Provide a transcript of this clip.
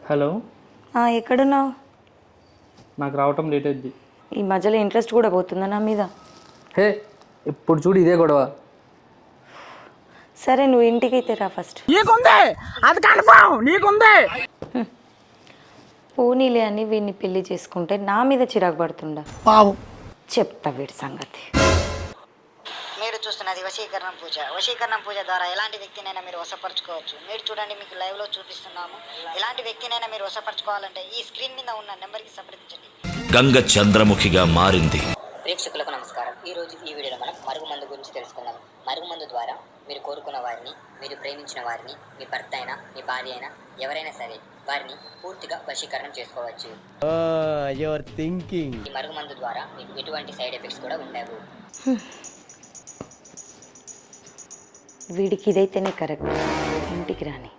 Hello. ఎక్కడున్నావు? నాకు రావటం లేట్ అయింది. ఈ మధ్యలో ఇంట్రెస్ట్ కూడా పోతుందా నా మీద? హే, ఇప్పుడు చూడు ఇదే గొడవ. సరే నువ్వు ఇంటికి అయితే రా ఫస్ట్. పోనీలే అని వీడిని పెళ్లి చేసుకుంటే నా మీద చిరాకు పడుతుండా? చెప్తా వీడి సంగతి. మీరు చూస్తున్నది వశీకరణం పూజ. వశీకరణం పూజ ద్వారా ఎలాంటి వ్యక్తినైనా మీరు వశపరచుకోవచ్చు. మీరు చూడండి, మీకు లైవ్లో చూపిస్తున్నాము. ఎలాంటి వ్యక్తినైనా మీరు వశపరచుకోవాలంటే ఈ స్క్రీన్ మీద ఉన్న నెంబర్కి సంప్రదించండి. గంగ చంద్రముఖిగా మారింది. ప్రేక్షకులకు నమస్కారం. ఈరోజు ఈ వీడియోలో మనం మరుగుమందు గురించి తెలుసుకుందాం. మరుగుమందు ద్వారా మీరు కోరుకున్న వారిని, మీరు ప్రేమించిన వారిని, మీ భర్త అయినా మీ భార్య అయినా ఎవరైనా సరే వారిని పూర్తిగా వశీకరణం చేసుకోవచ్చు. ఈ మరుగుమందు ద్వారా మీకు ఎటువంటి సైడ్ ఎఫెక్ట్స్ కూడా ఉండవు. వీడికి ఇదైతేనే కరెక్ట్. ఇంటికి రాని.